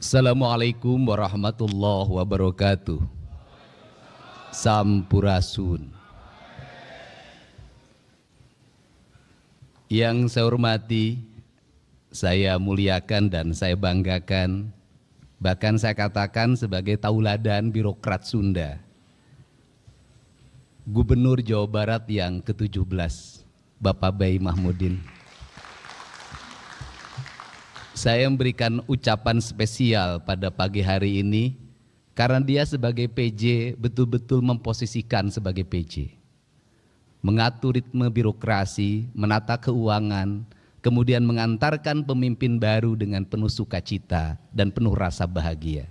Assalamualaikum warahmatullahi wabarakatuh. Sampurasun. Yang saya hormati, saya muliakan dan saya banggakan, bahkan saya katakan sebagai tauladan birokrat Sunda, Gubernur Jawa Barat yang ke-17, Bapak Bay Mahmudin. Saya memberikan ucapan spesial pada pagi hari ini karena dia sebagai PJ betul-betul memposisikan sebagai PJ. Mengatur ritme birokrasi, menata keuangan, kemudian mengantarkan pemimpin baru dengan penuh sukacita dan penuh rasa bahagia.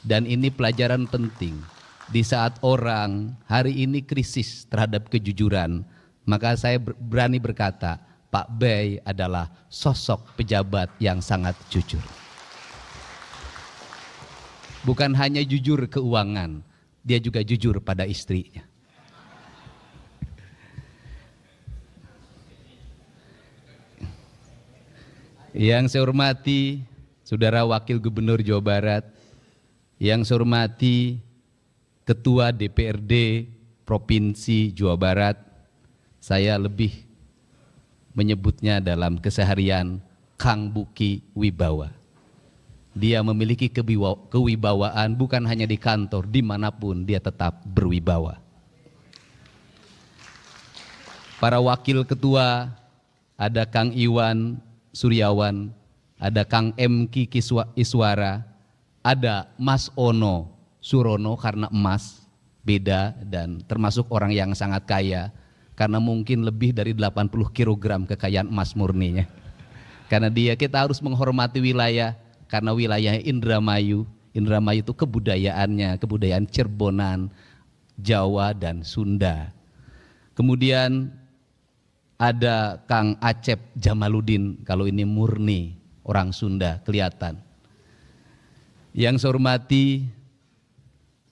Dan ini pelajaran penting. Di saat orang hari ini krisis terhadap kejujuran, maka saya berani berkata, Pak Bay adalah sosok pejabat yang sangat jujur. Bukan hanya jujur keuangan, dia juga jujur pada istrinya. Yang saya hormati Saudara Wakil Gubernur Jawa Barat, yang saya hormati Ketua DPRD Provinsi Jawa Barat, saya lebih menyebutnya dalam keseharian Kang Buki Wibawa. Dia memiliki kewibawaan bukan hanya di kantor, dimanapun dia tetap berwibawa. Para wakil ketua, ada Kang Iwan Suryawan, ada Kang Emki Iswara, ada Mas Ono Surono karena emas, beda dan termasuk orang yang sangat kaya. Karena mungkin lebih dari 80 kg kekayaan emas murninya. Karena kita harus menghormati wilayah, karena wilayah Indramayu itu kebudayaannya, kebudayaan Cirebonan, Jawa dan Sunda. Kemudian ada Kang Acep Jamaludin, kalau ini murni orang Sunda kelihatan. Yang saya hormati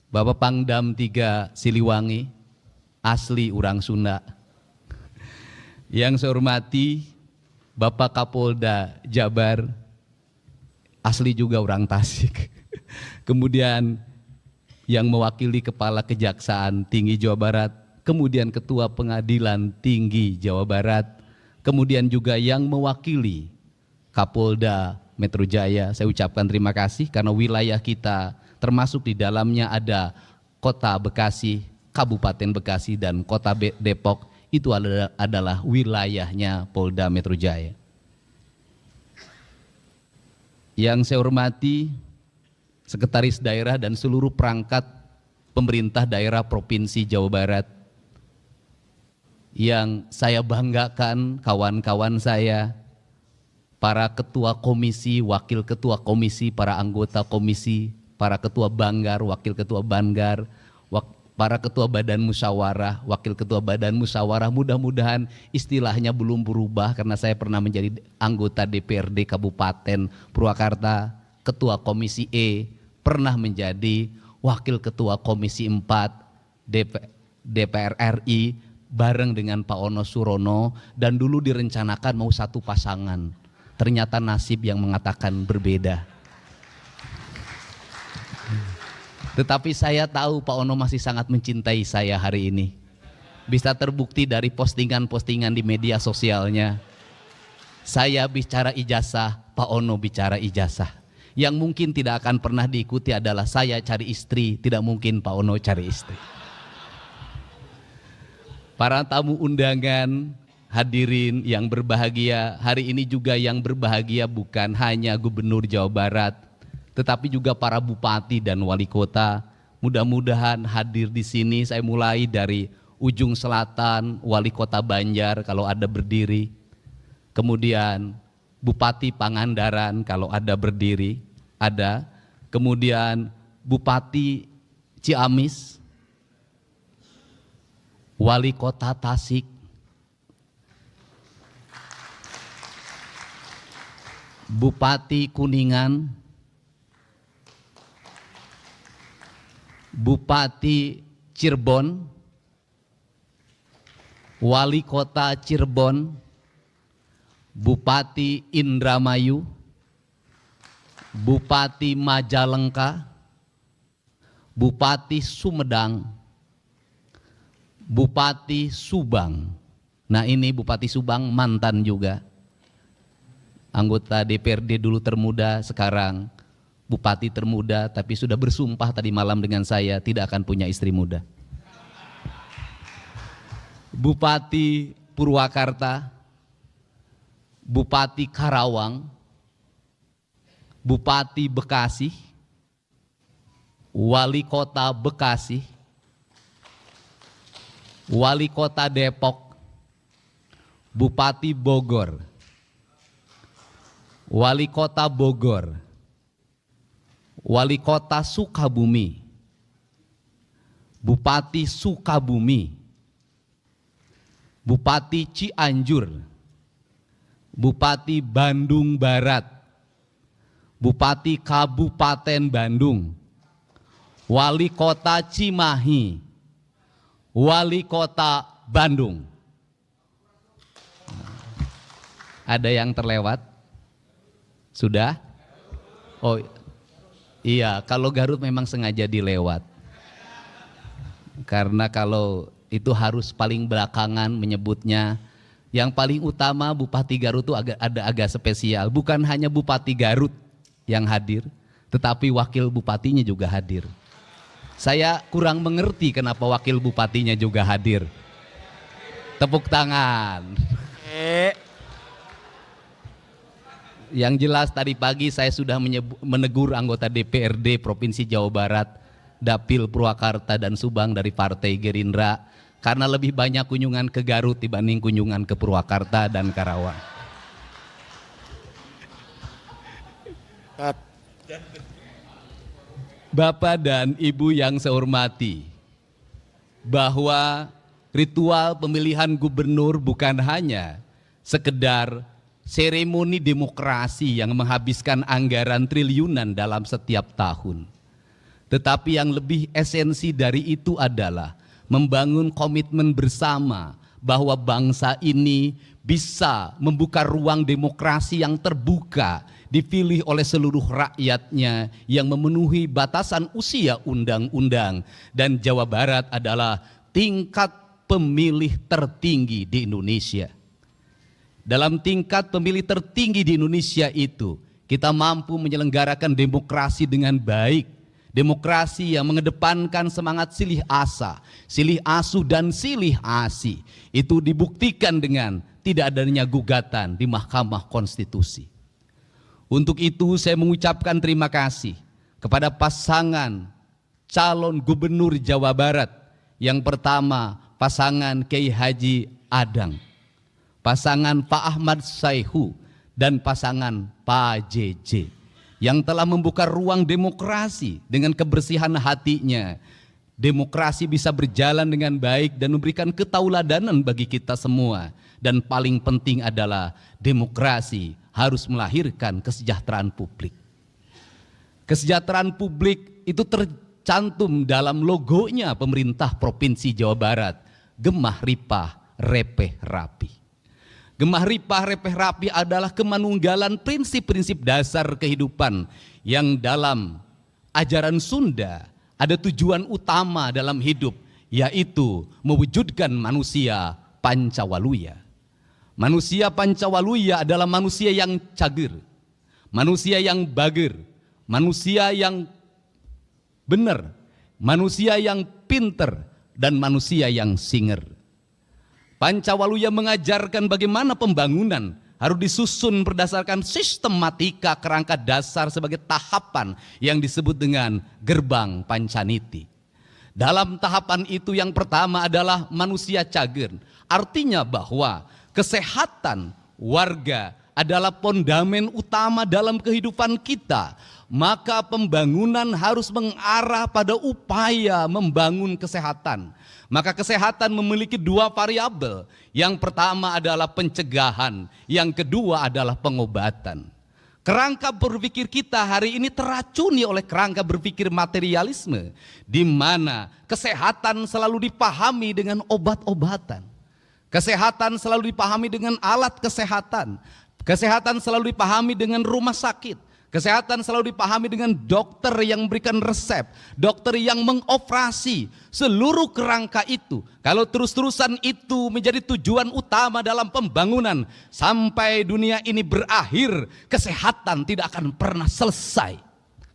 Bapak Pangdam 3 Siliwangi, asli orang Sunda. Yang saya hormati Bapak Kapolda Jabar, asli juga orang Tasik. Kemudian yang mewakili Kepala Kejaksaan Tinggi Jawa Barat, kemudian Ketua Pengadilan Tinggi Jawa Barat, kemudian juga yang mewakili Kapolda Metro Jaya. Saya ucapkan terima kasih karena wilayah kita termasuk di dalamnya ada Kota Bekasi, Kabupaten Bekasi dan Kota Depok. Itu adalah wilayahnya Polda Metro Jaya. Yang saya hormati Sekretaris Daerah dan seluruh perangkat pemerintah daerah Provinsi Jawa Barat. Yang saya banggakan kawan-kawan saya, para ketua komisi, wakil ketua komisi, para anggota komisi, para ketua Banggar, wakil ketua Banggar, para ketua badan musyawarah, wakil ketua badan musyawarah, mudah-mudahan istilahnya belum berubah karena saya pernah menjadi anggota DPRD Kabupaten Purwakarta, ketua komisi E, pernah menjadi wakil ketua komisi 4 DPR RI bareng dengan Pak Ono Surono, dan dulu direncanakan mau satu pasangan, ternyata nasib yang mengatakan berbeda. Tetapi saya tahu Pak Ono masih sangat mencintai saya hari ini. Bisa terbukti dari postingan-postingan di media sosialnya. Saya bicara ijazah, Pak Ono bicara ijazah. Yang mungkin tidak akan pernah diikuti adalah saya cari istri, tidak mungkin Pak Ono cari istri. Para tamu undangan, hadirin yang berbahagia, hari ini juga yang berbahagia bukan hanya Gubernur Jawa Barat, tetapi juga para bupati dan wali kota. Mudah-mudahan hadir di sini. Saya mulai dari ujung selatan, wali kota Banjar kalau ada berdiri. Kemudian Bupati Pangandaran kalau ada berdiri, ada. Kemudian Bupati Ciamis, wali kota Tasik, Bupati Kuningan, Bupati Cirebon, Wali Kota Cirebon, Bupati Indramayu, Bupati Majalengka, Bupati Sumedang, Bupati Subang. Nah ini Bupati Subang mantan juga, anggota DPRD dulu termuda, sekarang Bupati termuda, tapi sudah bersumpah tadi malam dengan saya tidak akan punya istri muda. Bupati Purwakarta, Bupati Karawang, Bupati Bekasi, Wali Kota Bekasi, Wali Kota Depok, Bupati Bogor, Wali Kota Bogor, Wali Kota Sukabumi, Bupati Sukabumi, Bupati Cianjur, Bupati Bandung Barat, Bupati Kabupaten Bandung, Wali Kota Cimahi, Wali Kota Bandung. Ada yang terlewat? Sudah? Oh iya, kalau Garut memang sengaja dilewat. Karena kalau itu harus paling belakangan menyebutnya. Yang paling utama Bupati Garut itu agak spesial. Bukan hanya Bupati Garut yang hadir, tetapi wakil bupatinya juga hadir. Saya kurang mengerti kenapa wakil bupatinya juga hadir. Tepuk tangan. Yang jelas tadi pagi saya sudah menegur anggota DPRD Provinsi Jawa Barat, Dapil Purwakarta dan Subang dari Partai Gerindra, karena lebih banyak kunjungan ke Garut dibanding kunjungan ke Purwakarta dan Karawang. Bapak dan Ibu yang saya hormati, bahwa ritual pemilihan gubernur bukan hanya sekedar seremoni demokrasi yang menghabiskan anggaran triliunan dalam setiap tahun. Tetapi yang lebih esensi dari itu adalah membangun komitmen bersama bahwa bangsa ini bisa membuka ruang demokrasi yang terbuka, dipilih oleh seluruh rakyatnya yang memenuhi batasan usia undang-undang, dan Jawa Barat adalah tingkat pemilih tertinggi di Indonesia. Dalam tingkat pemilih tertinggi di Indonesia itu, kita mampu menyelenggarakan demokrasi dengan baik. Demokrasi yang mengedepankan semangat silih asa, silih asuh dan silih asi. Itu dibuktikan dengan tidak adanya gugatan di Mahkamah Konstitusi. Untuk itu saya mengucapkan terima kasih kepada pasangan calon gubernur Jawa Barat. Yang pertama pasangan Kiai Haji Adang, pasangan Pak Ahmad Saihu, dan pasangan Pak JJ. Yang telah membuka ruang demokrasi dengan kebersihan hatinya. Demokrasi bisa berjalan dengan baik dan memberikan ketauladanan bagi kita semua. Dan paling penting adalah demokrasi harus melahirkan kesejahteraan publik. Kesejahteraan publik itu tercantum dalam logonya pemerintah Provinsi Jawa Barat. Gemah ripah, repeh rapi. Gemah ripah repeh rapi adalah kemanunggalan prinsip-prinsip dasar kehidupan yang dalam ajaran Sunda ada tujuan utama dalam hidup, yaitu mewujudkan manusia Pancawaluya. Manusia Pancawaluya adalah manusia yang cager, manusia yang bager, manusia yang benar, manusia yang pinter, dan manusia yang singer. Pancawaluya mengajarkan bagaimana pembangunan harus disusun berdasarkan sistematika kerangka dasar sebagai tahapan yang disebut dengan gerbang Pancaniti. Dalam tahapan itu yang pertama adalah manusia cager, artinya bahwa kesehatan warga adalah fondamen utama dalam kehidupan kita. Maka pembangunan harus mengarah pada upaya membangun kesehatan. Maka kesehatan memiliki dua variabel. Yang pertama adalah pencegahan, yang kedua adalah pengobatan. Kerangka berpikir kita hari ini teracuni oleh kerangka berpikir materialisme, di mana kesehatan selalu dipahami dengan obat-obatan. Kesehatan selalu dipahami dengan alat kesehatan. Kesehatan selalu dipahami dengan rumah sakit. Kesehatan selalu dipahami dengan dokter yang memberikan resep, dokter yang mengoperasi seluruh kerangka itu. Kalau terus-terusan itu menjadi tujuan utama dalam pembangunan sampai dunia ini berakhir, kesehatan tidak akan pernah selesai.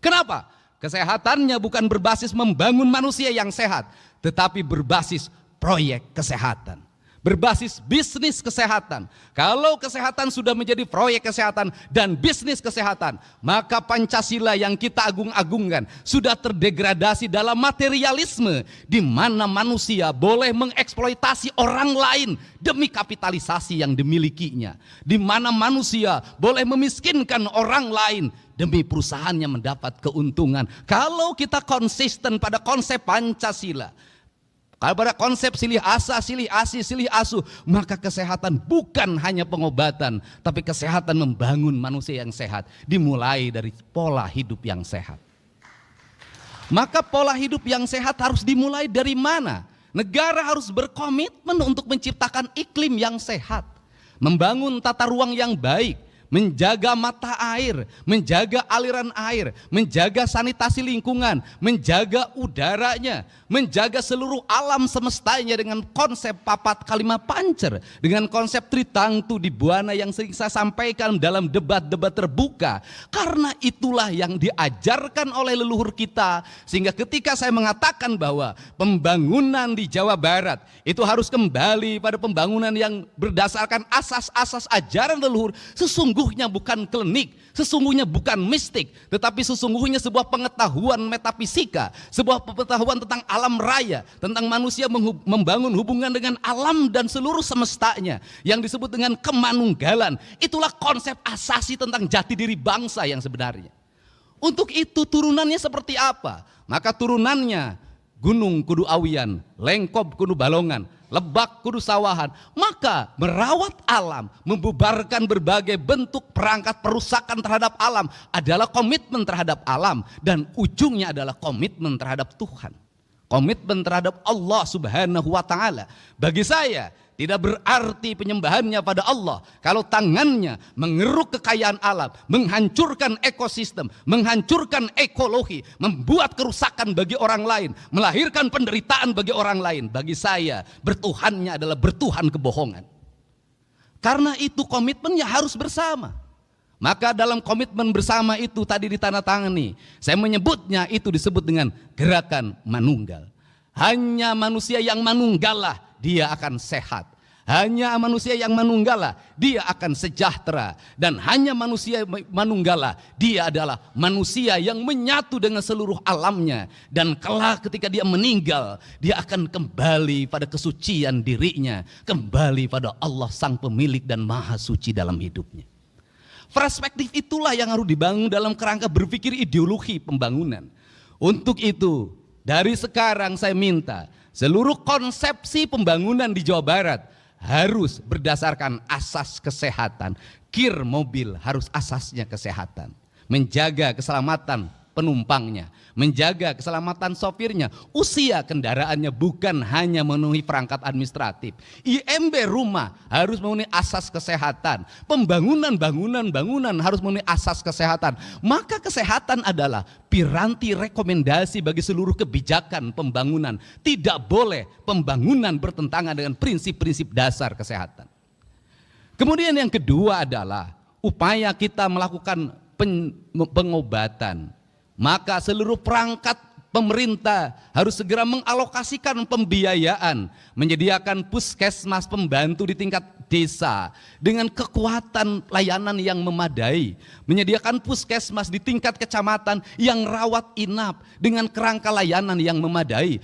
Kenapa? Kesehatannya bukan berbasis membangun manusia yang sehat, tetapi berbasis proyek kesehatan. Berbasis bisnis kesehatan. Kalau kesehatan sudah menjadi proyek kesehatan dan bisnis kesehatan, maka Pancasila yang kita agung-agungkan sudah terdegradasi dalam materialisme, di mana manusia boleh mengeksploitasi orang lain demi kapitalisasi yang dimilikinya, di mana manusia boleh memiskinkan orang lain demi perusahaannya mendapat keuntungan. Kalau kita konsisten pada konsep Pancasila, pada konsep silih asa, silih asi, silih asuh, maka kesehatan bukan hanya pengobatan, tapi kesehatan membangun manusia yang sehat, dimulai dari pola hidup yang sehat. Maka pola hidup yang sehat harus dimulai dari mana? Negara harus berkomitmen untuk menciptakan iklim yang sehat, membangun tata ruang yang baik, menjaga mata air, menjaga aliran air, menjaga sanitasi lingkungan, menjaga udaranya, menjaga seluruh alam semestanya dengan konsep papat kalima pancer, dengan konsep tritangtu di buana yang sering saya sampaikan dalam debat-debat terbuka. Karena itulah yang diajarkan oleh leluhur kita, sehingga ketika saya mengatakan bahwa pembangunan di Jawa Barat itu harus kembali pada pembangunan yang berdasarkan asas-asas ajaran leluhur, sesungguhnya bukan klinik, sesungguhnya bukan mistik, tetapi sesungguhnya sebuah pengetahuan metafisika, sebuah pengetahuan tentang alam raya, tentang manusia membangun hubungan dengan alam dan seluruh semestanya yang disebut dengan kemanunggalan. Itulah konsep asasi tentang jati diri bangsa yang sebenarnya. Untuk itu turunannya seperti apa? Maka turunannya gunung kudu awian, lengkop kudu balongan, lebak kudu sawahan. Maka merawat alam, membubarkan berbagai bentuk perangkat perusakan terhadap alam adalah komitmen terhadap alam, dan ujungnya adalah komitmen terhadap Tuhan, komitmen terhadap Allah Subhanahu wa Ta'ala. Bagi saya tidak berarti penyembahannya pada Allah kalau tangannya mengeruk kekayaan alam, menghancurkan ekosistem, menghancurkan ekologi, membuat kerusakan bagi orang lain, melahirkan penderitaan bagi orang lain. Bagi saya bertuhannya adalah bertuhan kebohongan. Karena itu komitmennya harus bersama. Maka dalam komitmen bersama itu tadi ditandatangani, saya menyebutnya itu disebut dengan gerakan manunggal. Hanya manusia yang manunggalah dia akan sehat. Hanya manusia yang manunggalah dia akan sejahtera. Dan hanya manusia manunggalah dia adalah manusia yang menyatu dengan seluruh alamnya. Dan kelak ketika dia meninggal, dia akan kembali pada kesucian dirinya, kembali pada Allah sang pemilik dan maha suci dalam hidupnya. Perspektif itulah yang harus dibangun dalam kerangka berpikir ideologi pembangunan. Untuk itu, dari sekarang saya minta seluruh konsepsi pembangunan di Jawa Barat harus berdasarkan asas kesehatan. Kir mobil harus asasnya kesehatan. Menjaga keselamatan penumpangnya, menjaga keselamatan sopirnya, usia kendaraannya bukan hanya memenuhi perangkat administratif. IMB rumah harus memenuhi asas kesehatan. Pembangunan bangunan harus memenuhi asas kesehatan. Maka kesehatan adalah piranti rekomendasi bagi seluruh kebijakan pembangunan. Tidak boleh pembangunan bertentangan dengan prinsip-prinsip dasar kesehatan. Kemudian yang kedua adalah upaya kita melakukan pengobatan. Maka seluruh perangkat pemerintah harus segera mengalokasikan pembiayaan, menyediakan puskesmas pembantu di tingkat desa dengan kekuatan layanan yang memadai, menyediakan puskesmas di tingkat kecamatan yang rawat inap dengan kerangka layanan yang memadai,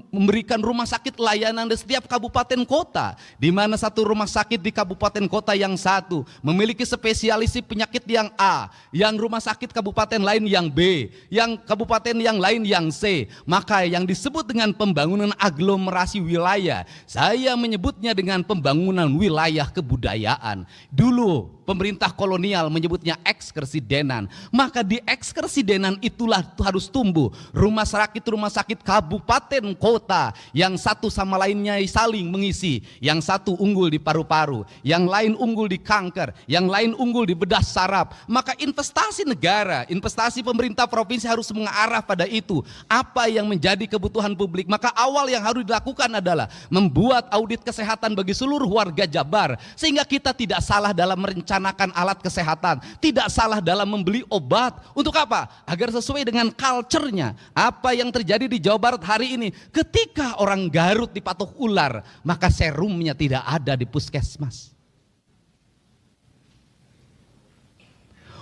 memberikan rumah sakit layanan di setiap kabupaten kota, di mana satu rumah sakit di kabupaten kota yang satu memiliki spesialis penyakit yang A, yang rumah sakit kabupaten lain yang B, yang kabupaten yang lain yang C. Maka yang disebut dengan pembangunan aglomerasi wilayah, saya menyebutnya dengan pembangunan wilayah kebudayaan. Dulu pemerintah kolonial menyebutnya ekskresidenan. Maka di ekskresidenan itulah harus tumbuh rumah sakit kabupaten kota yang satu sama lainnya saling mengisi. Yang satu unggul di paru-paru, yang lain unggul di kanker, yang lain unggul di bedah saraf. Maka investasi negara, investasi pemerintah provinsi harus mengarah pada itu. Apa yang menjadi kebutuhan publik, maka awal yang harus dilakukan adalah membuat audit kesehatan bagi seluruh warga Jabar, sehingga kita tidak salah dalam merencanakan alat kesehatan, tidak salah dalam membeli obat. Untuk apa? Agar sesuai dengan culture-nya. Apa yang terjadi di Jawa Barat hari ini, ketika orang Garut dipatok ular, maka serumnya tidak ada di puskesmas.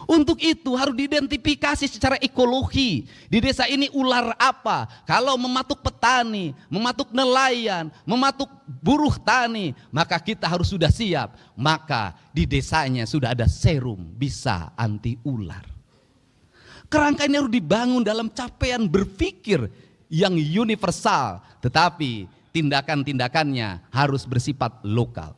Untuk itu harus diidentifikasi secara ekologi. Di desa ini ular apa? Kalau mematuk petani, mematuk nelayan, mematuk buruh tani, maka kita harus sudah siap. Maka di desanya sudah ada serum bisa anti ular. Kerangka ini harus dibangun dalam capaian berpikir yang universal, tetapi tindakan-tindakannya harus bersifat lokal.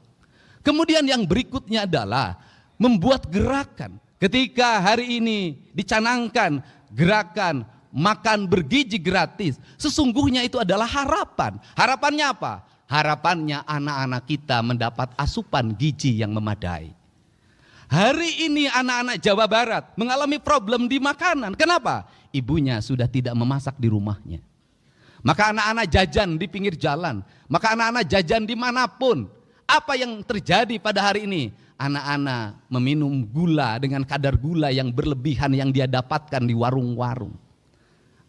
Kemudian yang berikutnya adalah membuat gerakan. Ketika hari ini dicanangkan gerakan makan bergizi gratis, sesungguhnya itu adalah harapan. Harapannya apa? Harapannya anak-anak kita mendapat asupan gizi yang memadai. Hari ini anak-anak Jawa Barat mengalami problem di makanan. Kenapa? Ibunya sudah tidak memasak di rumahnya. Maka anak-anak jajan di pinggir jalan. Maka anak-anak jajan dimanapun. Apa yang terjadi pada hari ini? Anak-anak meminum gula dengan kadar gula yang berlebihan yang dia dapatkan di warung-warung.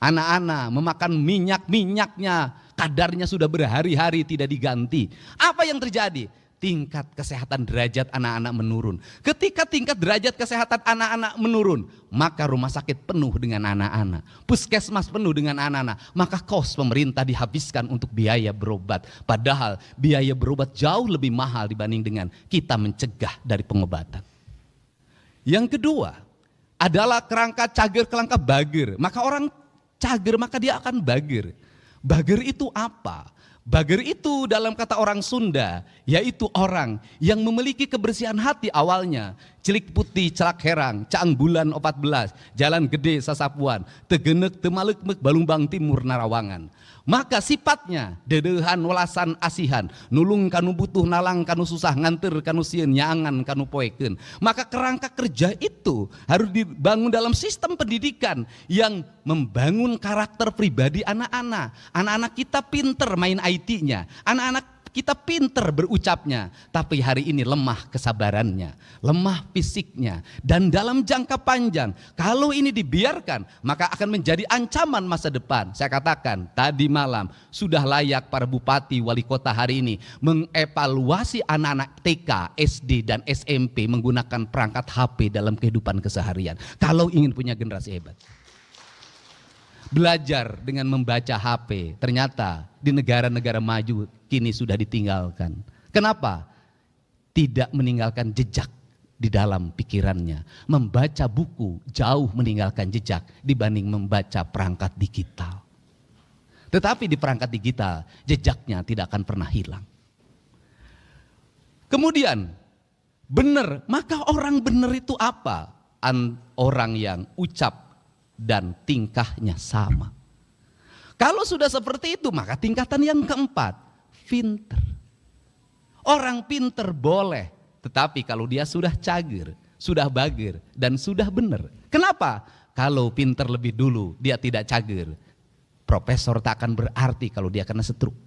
Anak-anak memakan minyak-minyaknya, kadarnya sudah berhari-hari tidak diganti. Apa yang terjadi? Tingkat kesehatan derajat anak-anak menurun. Ketika tingkat derajat kesehatan anak-anak menurun, maka rumah sakit penuh dengan anak-anak, puskesmas penuh dengan anak-anak, maka kos pemerintah dihabiskan untuk biaya berobat. Padahal biaya berobat jauh lebih mahal dibanding dengan kita mencegah dari pengobatan. Yang kedua adalah kerangka cager kerangka bager. Maka orang cager maka dia akan bager. Bager itu apa? Bager itu dalam kata orang Sunda, yaitu orang yang memiliki kebersihan hati awalnya. Cilik putih celak herang, caang bulan 14, jalan gede sasapuan, tegenek temalek mek balumbang timur narawangan. Maka sifatnya dedehan welasan asihan, nulung kanu butuh nalang kanu susah nganter kanu sieun nyaangan kanu poeken. Maka kerangka kerja itu harus dibangun dalam sistem pendidikan yang membangun karakter pribadi anak-anak. Anak-anak kita pinter main IT-nya, anak-anak kita pinter berucapnya, tapi hari ini lemah kesabarannya, lemah fisiknya. Dan dalam jangka panjang, kalau ini dibiarkan, maka akan menjadi ancaman masa depan. Saya katakan, tadi malam sudah layak para bupati, wali kota hari ini mengevaluasi anak-anak TK, SD, dan SMP menggunakan perangkat HP dalam kehidupan keseharian. Kalau ingin punya generasi hebat. Belajar dengan membaca HP, ternyata di negara-negara maju kini sudah ditinggalkan. Kenapa? Tidak meninggalkan jejak di dalam pikirannya. Membaca buku jauh meninggalkan jejak dibanding membaca perangkat digital. Tetapi di perangkat digital jejaknya tidak akan pernah hilang. Kemudian benar, maka orang benar itu apa? Orang yang ucap dan tingkahnya sama. Kalau sudah seperti itu, maka tingkatan yang keempat, pinter. Orang pinter boleh, tetapi kalau dia sudah cager, sudah bager, dan sudah benar. Kenapa? Kalau pinter lebih dulu, dia tidak cager. Profesor tak akan berarti kalau dia kena stroke.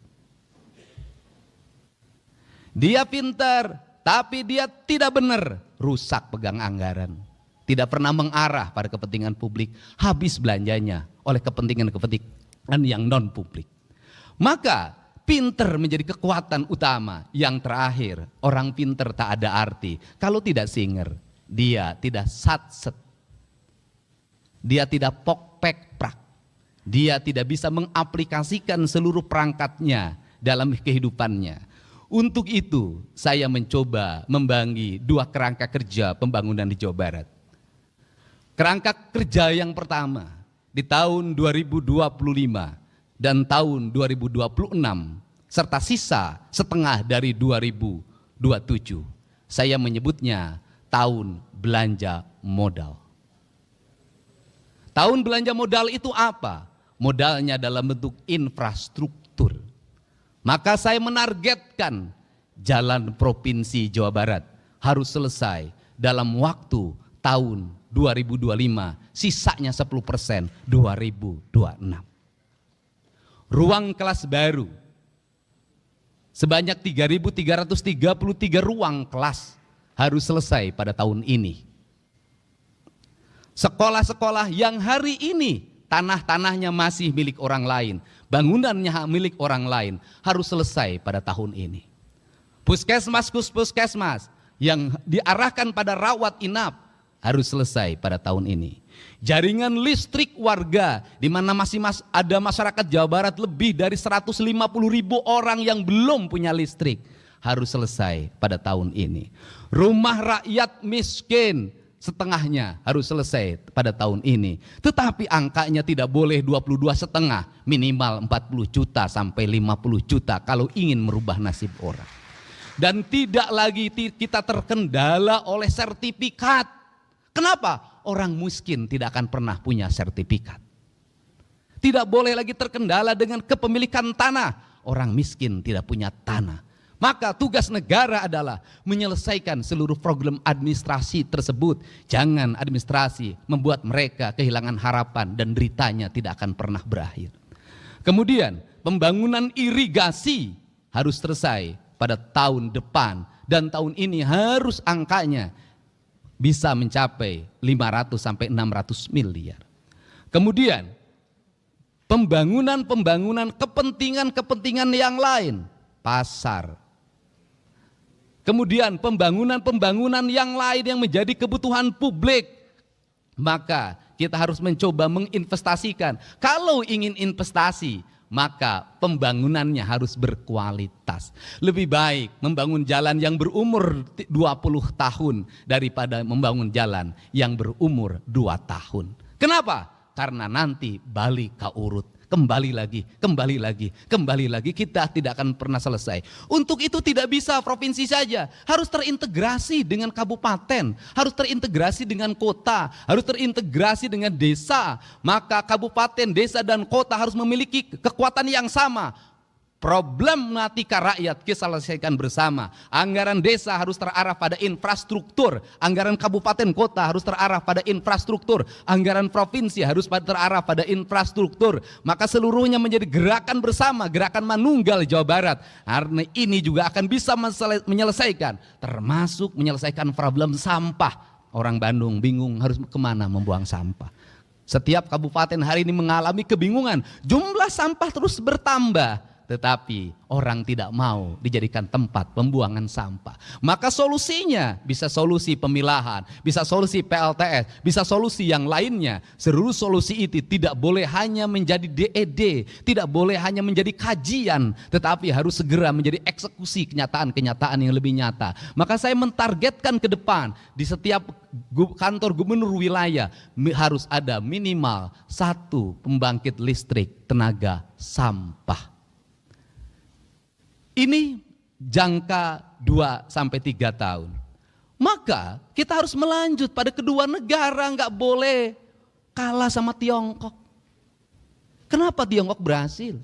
Dia pinter, tapi dia tidak benar, rusak pegang anggaran. Tidak pernah mengarah pada kepentingan publik, habis belanjanya oleh kepentingan yang non publik. Maka pinter menjadi kekuatan utama. Yang terakhir, orang pinter tak ada arti kalau tidak singer. Dia tidak satset, dia tidak pok-pek-prak, dia tidak bisa mengaplikasikan seluruh perangkatnya dalam kehidupannya. Untuk itu saya mencoba membagi dua kerangka kerja pembangunan di Jawa Barat. Kerangka kerja yang pertama di tahun 2025 dan tahun 2026 serta sisa setengah dari 2027. Saya menyebutnya tahun belanja modal. Tahun belanja modal itu apa? Modalnya dalam bentuk infrastruktur. Maka saya menargetkan jalan Provinsi Jawa Barat harus selesai dalam waktu tahun 2025, sisanya 10% 2026. Ruang kelas baru sebanyak 3.333 ruang kelas harus selesai pada tahun ini. Sekolah-sekolah yang hari ini tanah-tanahnya masih milik orang lain, bangunannya milik orang lain, harus selesai pada tahun ini. Puskesmas yang diarahkan pada rawat inap harus selesai pada tahun ini. Jaringan listrik warga, di mana masih ada masyarakat Jawa Barat lebih dari 150.000 orang yang belum punya listrik, harus selesai pada tahun ini. Rumah rakyat miskin setengahnya harus selesai pada tahun ini. Tetapi angkanya tidak boleh 22,5, minimal 40 juta sampai 50 juta kalau ingin merubah nasib orang. Dan tidak lagi kita terkendala oleh sertifikat. Kenapa? Orang miskin tidak akan pernah punya sertifikat. Tidak boleh lagi terkendala dengan kepemilikan tanah. Orang miskin tidak punya tanah. Maka tugas negara adalah menyelesaikan seluruh problem administrasi tersebut. Jangan administrasi membuat mereka kehilangan harapan dan deritanya tidak akan pernah berakhir. Kemudian pembangunan irigasi harus selesai pada tahun depan. Dan tahun ini harus angkanya bisa mencapai 500 sampai 600 miliar. Kemudian pembangunan kepentingan yang lain, pasar. Kemudian pembangunan yang lain yang menjadi kebutuhan publik, maka kita harus mencoba menginvestasikan. Kalau ingin investasi, maka pembangunannya harus berkualitas. Lebih baik membangun jalan yang berumur 20 tahun daripada membangun jalan yang berumur 2 tahun. Kenapa? Karena nanti balik ke urut. Kembali lagi, kita tidak akan pernah selesai. Untuk itu tidak bisa provinsi saja, harus terintegrasi dengan kabupaten, harus terintegrasi dengan kota, harus terintegrasi dengan desa. Maka kabupaten, desa dan kota harus memiliki kekuatan yang sama. Problematika rakyat kita selesaikan bersama. Anggaran desa harus terarah pada infrastruktur, anggaran kabupaten kota harus terarah pada infrastruktur, anggaran provinsi harus terarah pada infrastruktur. Maka seluruhnya menjadi gerakan bersama, gerakan manunggal Jawa Barat. Karena ini juga akan bisa menyelesaikan, termasuk menyelesaikan problem sampah. Orang Bandung bingung harus kemana membuang sampah. Setiap kabupaten hari ini mengalami kebingungan, jumlah sampah terus bertambah. Tetapi orang tidak mau dijadikan tempat pembuangan sampah. Maka solusinya bisa solusi pemilahan, bisa solusi PLTS, bisa solusi yang lainnya. Seluruh solusi itu tidak boleh hanya menjadi DED, tidak boleh hanya menjadi kajian, tetapi harus segera menjadi eksekusi kenyataan-kenyataan yang lebih nyata. Maka saya mentargetkan ke depan di setiap kantor gubernur wilayah harus ada minimal 1 pembangkit listrik tenaga sampah. Ini jangka 2 sampai 3 tahun. Maka kita harus melanjut pada kedua negara, nggak boleh kalah sama Tiongkok. Kenapa Tiongkok berhasil?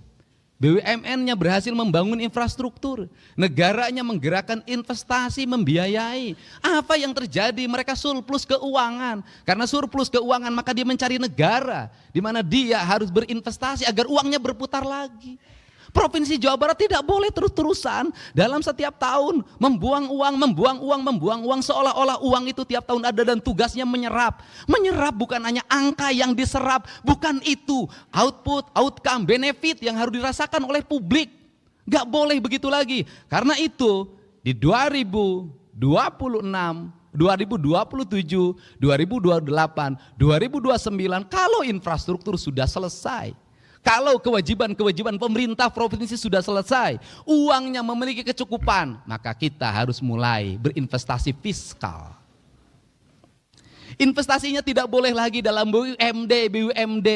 BUMN-nya berhasil membangun infrastruktur, negaranya menggerakkan investasi, membiayai. Apa yang terjadi? Mereka surplus keuangan. Karena surplus keuangan maka dia mencari negara di mana dia harus berinvestasi agar uangnya berputar lagi. Provinsi Jawa Barat tidak boleh terus-terusan dalam setiap tahun membuang uang seolah-olah uang itu tiap tahun ada dan tugasnya menyerap. Menyerap bukan hanya angka yang diserap, bukan itu. Output, outcome, benefit yang harus dirasakan oleh publik. Gak boleh begitu lagi. Karena itu di 2026, 2027, 2028, 2029 kalau infrastruktur sudah selesai, kalau kewajiban-kewajiban pemerintah provinsi sudah selesai, uangnya memiliki kecukupan, maka kita harus mulai berinvestasi fiskal. Investasinya tidak boleh lagi dalam BUMD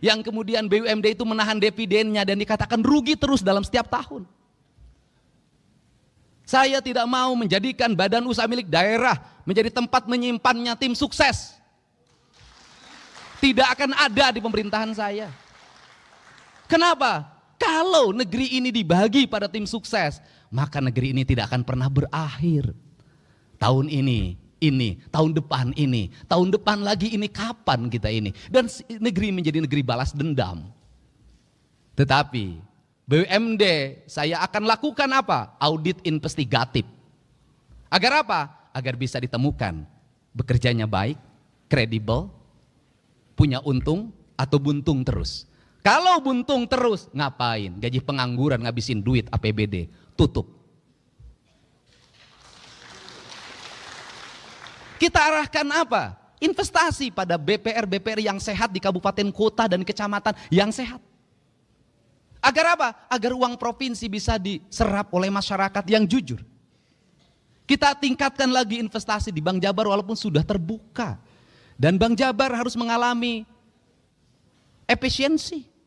yang kemudian BUMD itu menahan dividennya dan dikatakan rugi terus dalam setiap tahun. Saya tidak mau menjadikan badan usaha milik daerah menjadi tempat menyimpannya tim sukses. Tidak akan ada di pemerintahan saya. Kenapa? Kalau negeri ini dibagi pada tim sukses, maka negeri ini tidak akan pernah berakhir. Tahun ini, tahun depan lagi ini, kapan kita ini? Dan negeri menjadi negeri balas dendam. Tetapi BUMD saya akan lakukan apa? Audit investigatif. Agar apa? Agar bisa ditemukan bekerjanya baik, kredibel, punya untung atau buntung terus. Kalau buntung terus, ngapain? Gaji pengangguran, ngabisin duit APBD, tutup. Kita arahkan apa? Investasi pada BPR yang sehat di kabupaten, kota, dan kecamatan yang sehat. Agar apa? Agar uang provinsi bisa diserap oleh masyarakat yang jujur. Kita tingkatkan lagi investasi di Bank Jabar walaupun sudah terbuka. Dan Bank Jabar harus mengalami efisiensi.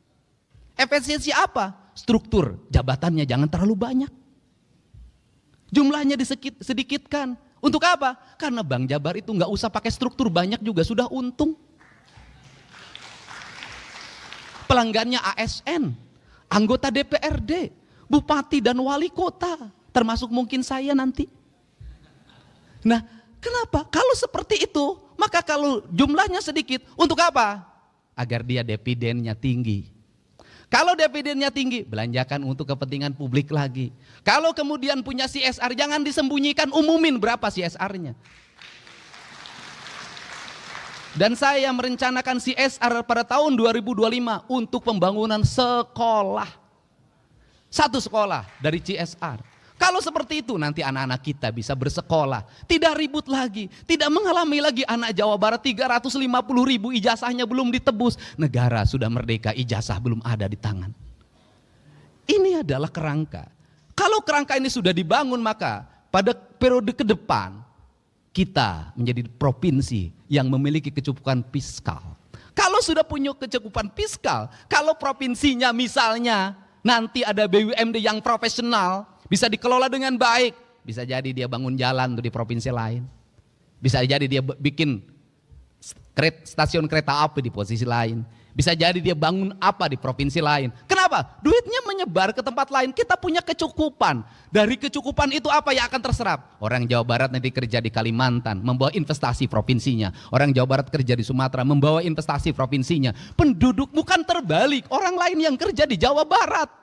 Efisiensi apa? Struktur jabatannya jangan terlalu banyak. Jumlahnya sedikitkan. Untuk apa? Karena Bank Jabar itu nggak usah pakai struktur banyak juga sudah untung. Pelanggannya ASN, anggota DPRD, bupati dan wali kota, termasuk mungkin saya nanti. Nah, kenapa? Kalau seperti itu, maka kalau jumlahnya sedikit, untuk apa? Agar dia dividennya tinggi. Kalau dividennya tinggi, belanjakan untuk kepentingan publik lagi. Kalau kemudian punya CSR, jangan disembunyikan, umumin berapa CSR-nya. Dan saya merencanakan CSR pada tahun 2025 untuk pembangunan sekolah. 1 sekolah dari CSR. Kalau seperti itu nanti anak-anak kita bisa bersekolah. Tidak ribut lagi. Tidak mengalami lagi anak Jawa Barat 350.000 ijazahnya belum ditebus. Negara sudah merdeka, ijazah belum ada di tangan. Ini adalah kerangka. Kalau kerangka ini sudah dibangun, maka pada periode ke depan kita menjadi provinsi yang memiliki kecukupan fiskal. Kalau sudah punya kecukupan fiskal, kalau provinsinya misalnya nanti ada BUMD yang profesional, bisa dikelola dengan baik, bisa jadi dia bangun jalan di provinsi lain. Bisa jadi dia bikin stasiun kereta api di posisi lain. Bisa jadi dia bangun apa di provinsi lain. Kenapa? Duitnya menyebar ke tempat lain. Kita punya kecukupan. Dari kecukupan itu apa yang akan terserap? Orang Jawa Barat nanti kerja di Kalimantan, membawa investasi provinsinya. Orang Jawa Barat kerja di Sumatera, membawa investasi provinsinya. Penduduk bukan terbalik, orang lain yang kerja di Jawa Barat.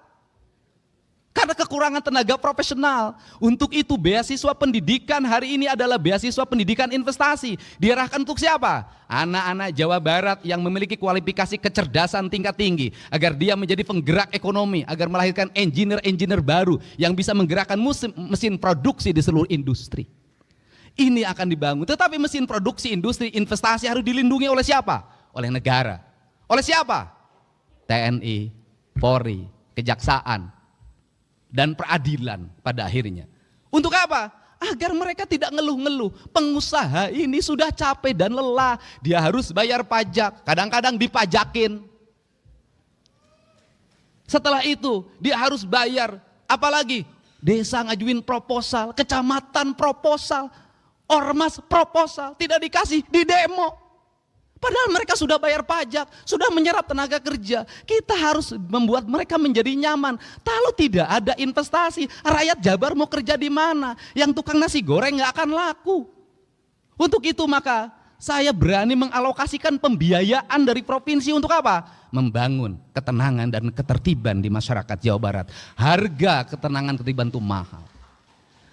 Karena kekurangan tenaga profesional. Untuk itu beasiswa pendidikan hari ini adalah beasiswa pendidikan investasi. Diarahkan untuk siapa? Anak-anak Jawa Barat yang memiliki kualifikasi kecerdasan tingkat tinggi. Agar dia menjadi penggerak ekonomi. Agar melahirkan engineer-engineer baru yang bisa menggerakkan mesin produksi di seluruh industri. Ini akan dibangun. Tetapi mesin produksi, industri, investasi harus dilindungi oleh siapa? Oleh negara. Oleh siapa? TNI, Polri, Kejaksaan, dan peradilan pada akhirnya. Untuk apa? Agar mereka tidak ngeluh-ngeluh. Pengusaha ini sudah capek dan lelah. Dia harus bayar pajak. Kadang-kadang dipajakin. Setelah itu dia harus bayar. Apalagi desa ngajuin proposal, kecamatan proposal, ormas proposal. Tidak dikasih, di demo. Padahal mereka sudah bayar pajak, sudah menyerap tenaga kerja. Kita harus membuat mereka menjadi nyaman. Kalau tidak ada investasi, rakyat Jabar mau kerja di mana? Yang tukang nasi goreng nggak akan laku. Untuk itu maka saya berani mengalokasikan pembiayaan dari provinsi untuk apa? Membangun ketenangan dan ketertiban di masyarakat Jawa Barat. Harga ketenangan ketertiban itu mahal.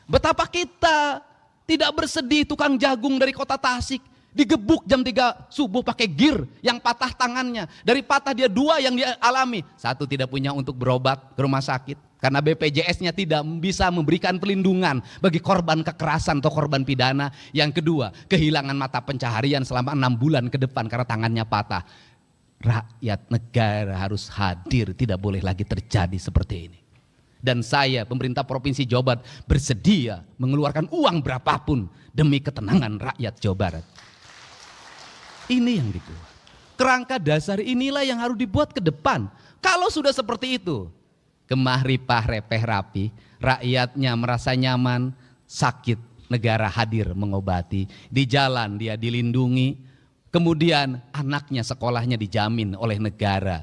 Betapa kita tidak bersedih tukang jagung dari kota Tasik digebuk jam 3 subuh pakai gear yang patah tangannya. Dari patah dia 2 yang dia alami. 1 tidak punya untuk berobat ke rumah sakit. Karena BPJS-nya tidak bisa memberikan perlindungan bagi korban kekerasan atau korban pidana. Yang kedua, kehilangan mata pencaharian selama 6 bulan ke depan karena tangannya patah. Rakyat negara harus hadir, tidak boleh lagi terjadi seperti ini. Dan saya, pemerintah Provinsi Jawa Barat, bersedia mengeluarkan uang berapapun demi ketenangan rakyat Jawa Barat. Ini yang dibuat. Kerangka dasar inilah yang harus dibuat ke depan. Kalau sudah seperti itu, kemah ripah repeh rapi, rakyatnya merasa nyaman, sakit negara hadir mengobati, di jalan dia dilindungi, kemudian anaknya sekolahnya dijamin oleh negara,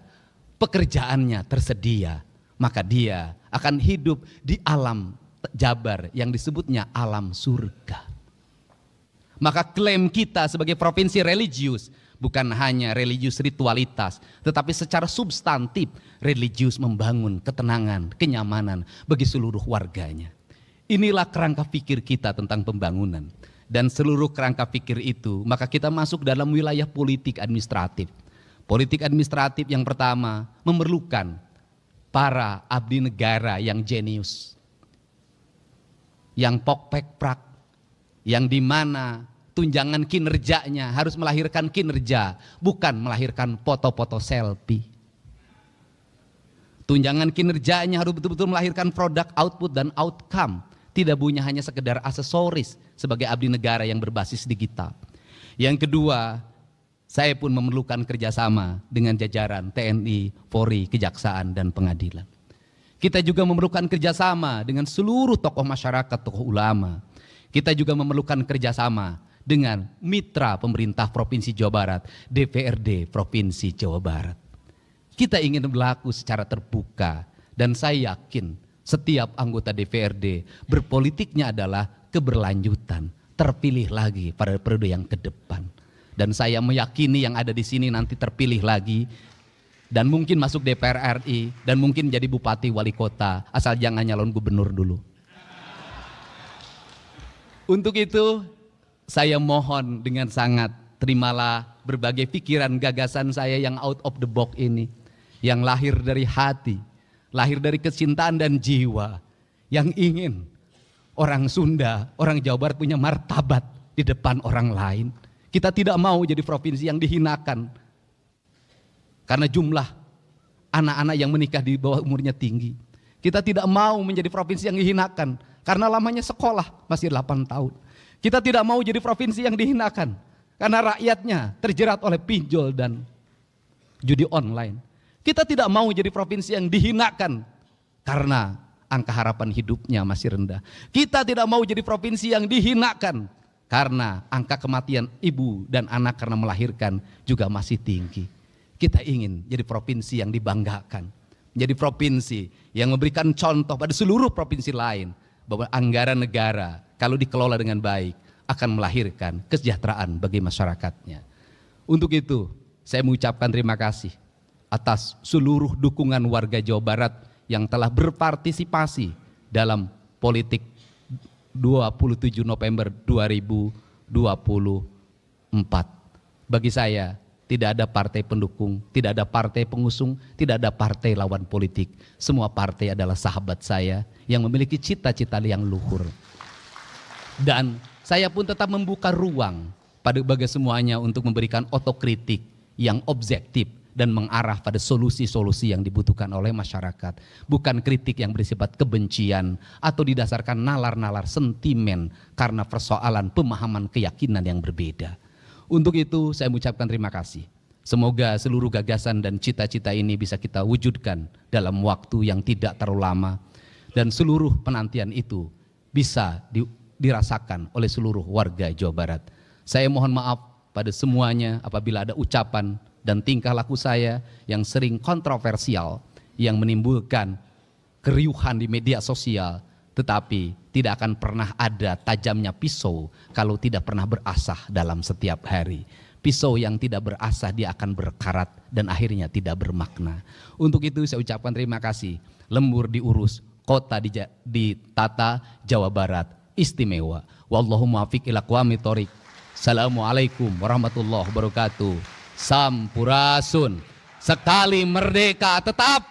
pekerjaannya tersedia, maka dia akan hidup di alam Jabar yang disebutnya alam surga. Maka klaim kita sebagai provinsi religius bukan hanya religius ritualitas, tetapi secara substantif religius membangun ketenangan, kenyamanan bagi seluruh warganya. Inilah kerangka pikir kita tentang pembangunan. Dan seluruh kerangka pikir itu, maka kita masuk dalam wilayah politik administratif. Politik administratif yang pertama memerlukan para abdi negara yang jenius, yang pok-pek-prak, yang dimana tunjangan kinerjanya harus melahirkan kinerja, bukan melahirkan foto-foto selfie. Tunjangan kinerjanya harus betul-betul melahirkan produk, output, dan outcome. Tidak punya hanya sekedar aksesoris sebagai abdi negara yang berbasis digital. Yang kedua, saya pun memerlukan kerjasama dengan jajaran TNI, Polri, Kejaksaan, dan Pengadilan. Kita juga memerlukan kerjasama dengan seluruh tokoh masyarakat, tokoh ulama. Kita juga memerlukan kerjasama dengan mitra pemerintah Provinsi Jawa Barat, DPRD Provinsi Jawa Barat. Kita ingin berlaku secara terbuka dan saya yakin setiap anggota DPRD berpolitiknya adalah keberlanjutan, terpilih lagi pada periode yang ke depan. Dan saya meyakini yang ada di sini nanti terpilih lagi dan mungkin masuk DPR RI dan mungkin jadi bupati wali kota, asal jangan nyalon gubernur dulu. Untuk itu saya mohon dengan sangat, terimalah berbagai pikiran gagasan saya yang out of the box ini, yang lahir dari hati, lahir dari kecintaan dan jiwa, yang ingin orang Sunda, orang Jawa Barat punya martabat di depan orang lain. Kita tidak mau jadi provinsi yang dihinakan karena jumlah anak-anak yang menikah di bawah umurnya tinggi. Kita tidak mau menjadi provinsi yang dihinakan karena lamanya sekolah masih 8 tahun. Kita tidak mau jadi provinsi yang dihinakan karena rakyatnya terjerat oleh pinjol dan judi online. Kita tidak mau jadi provinsi yang dihinakan karena angka harapan hidupnya masih rendah. Kita tidak mau jadi provinsi yang dihinakan karena angka kematian ibu dan anak karena melahirkan juga masih tinggi. Kita ingin jadi provinsi yang dibanggakan, menjadi provinsi yang memberikan contoh pada seluruh provinsi lain bahwa anggaran negara kalau dikelola dengan baik akan melahirkan kesejahteraan bagi masyarakatnya. Untuk itu saya mengucapkan terima kasih atas seluruh dukungan warga Jawa Barat yang telah berpartisipasi dalam politik 27 November 2024. Bagi saya tidak ada partai pendukung, tidak ada partai pengusung, tidak ada partai lawan politik. Semua partai adalah sahabat saya yang memiliki cita-cita yang luhur. Dan saya pun tetap membuka ruang bagi semuanya untuk memberikan otokritik yang objektif dan mengarah pada solusi-solusi yang dibutuhkan oleh masyarakat. Bukan kritik yang bersifat kebencian atau didasarkan nalar-nalar sentimen karena persoalan pemahaman keyakinan yang berbeda. Untuk itu saya mengucapkan terima kasih. Semoga seluruh gagasan dan cita-cita ini bisa kita wujudkan dalam waktu yang tidak terlalu lama. Dan seluruh penantian itu bisa dirasakan oleh seluruh warga Jawa Barat. Saya mohon maaf pada semuanya apabila ada ucapan dan tingkah laku saya yang sering kontroversial, yang menimbulkan keriuhan di media sosial, tetapi tidak akan pernah ada tajamnya pisau kalau tidak pernah berasah dalam setiap hari. Pisau yang tidak berasah dia akan berkarat dan akhirnya tidak bermakna. Untuk itu saya ucapkan terima kasih. Lembur diurus, kota ditata, Jawa Barat istimewa. Wallahu muwaffiq ila aqwamit thoriq. Assalamualaikum warahmatullahi wabarakatuh. Sampurasun. Sekali merdeka tetap